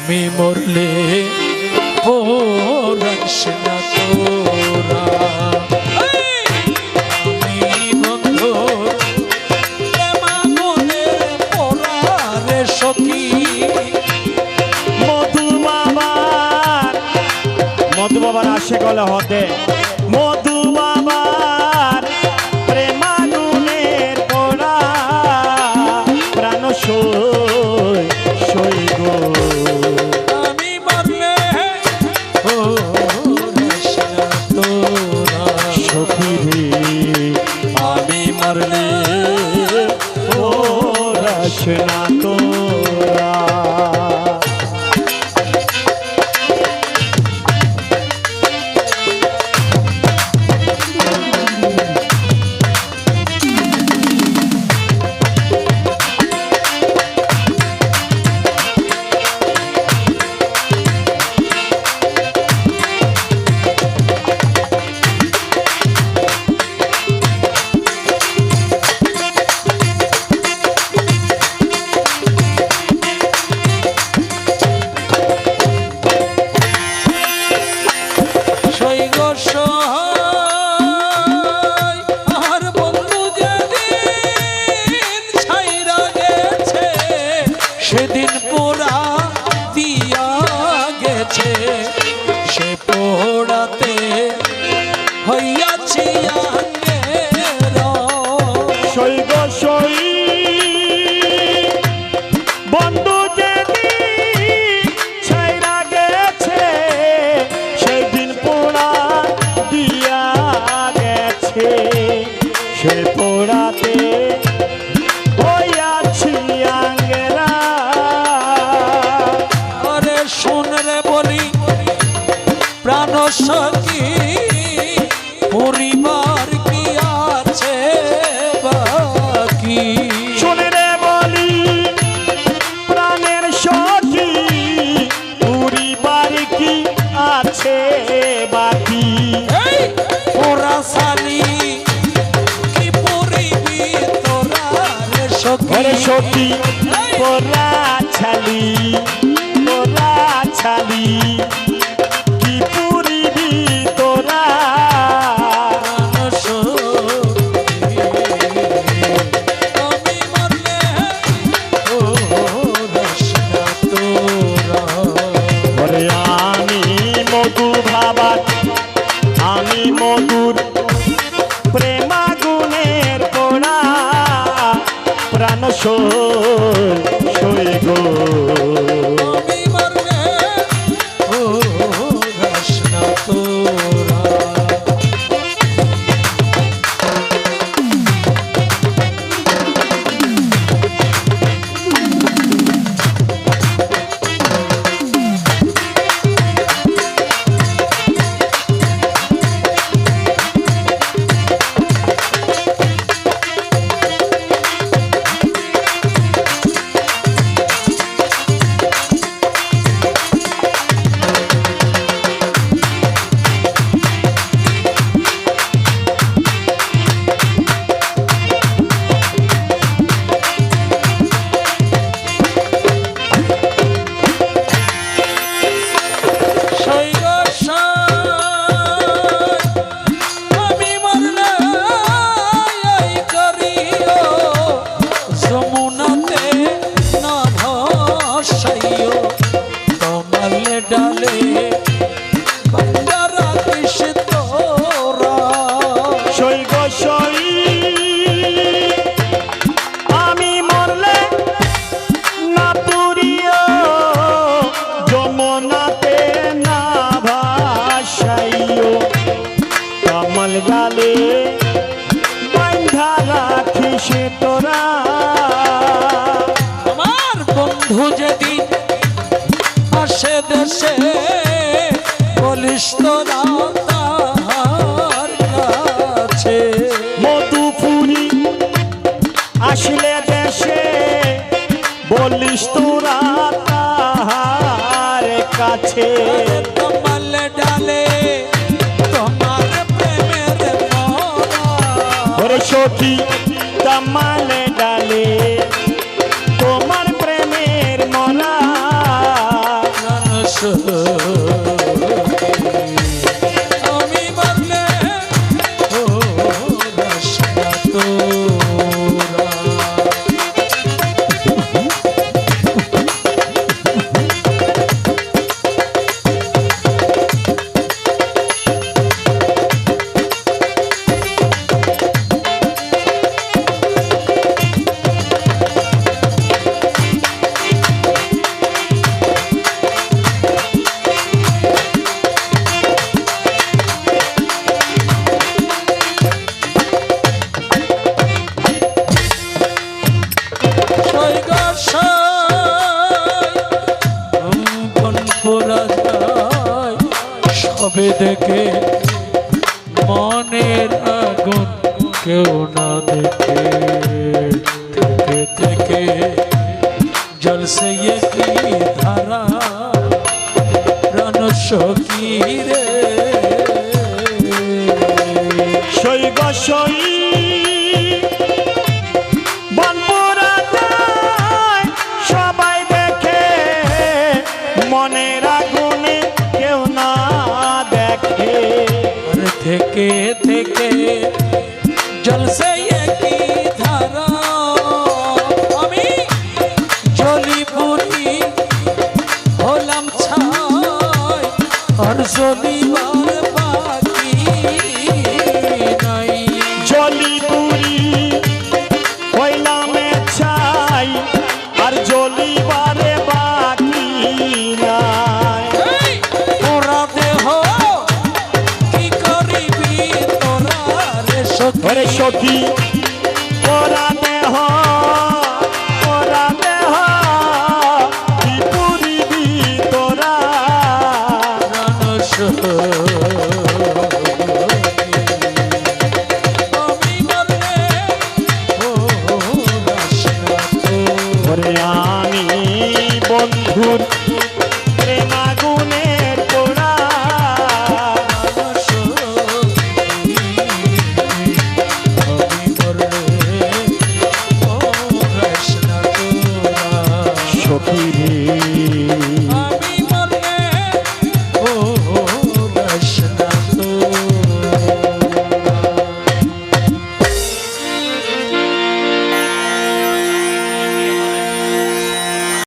আমি মরলে পোড়াস না তোরা। আমি বন্ধু প্রেমাগুনে পোড়া রে সখী। মধু বাবার আসে গলে হতে মধু বাবার প্রেমাগুনের পোড়া প্রাণ সই সই গো। আমি মরলে পোড়াস না তোরা সখী রে আমি মরলে পোড়াস না তোরা। সেদিন পোড়া দিয়া গেছে সে পোড়াতে হইয়াছি সই গো সই বন্ধু যেদিন ছাইরা গেছে সেদিন পোড়া দিয়া গেছে সে পোড়াতে হইয়াছি আঙ্গেরা। আরে শোন রে বলি প্রাণ সখী পরিবার কি আছে বাকি। শুনে রে বলি প্রাণের সখী পরিবার কি আছে বাকি। ওরা সালি কি পরিবি তোরা রে সখী। সখী পোড়া ছালি কি পুরিবি তোরা। আমি মরলে পোড়াস না তোরা। ওরে আমি মধু ভাবার আমি মধুর প্রেমাগুনের পোড়া প্রাণ সই গো। আমি মরলে পোড়াস না তোরা। ডালে বাঁধা রাখিস তোরা। আমার বন্ধু যেদিন আসে দেশে বলিস তোরা তার কাছে। মধুপুরি আসলে দেশে বলিস তোরা তার কাছে। কমল ডালে তোমার প্রেমের ওরে সখী কমল ডালে তোমার প্রেমের মরা। সবে দেখে মনের আগুন কেউ না দেখে থেকে থেকে জলসে কি ধারা প্রাণ সখী রে সই গো সই বনপুরা যায় সবাই দেখে মনের আগুনে কেউ না দেখে আর থেকে থেকে জলসে কি ধারা আমি জলি পুরি হলাম ছাই আর জলিবার বাকি নাই জলি পুরি হইলাম চাই আর জ্বলিবারে বাকি নাই তোরা দেহ কি করিবি তোরা রে ওরে সখী সখী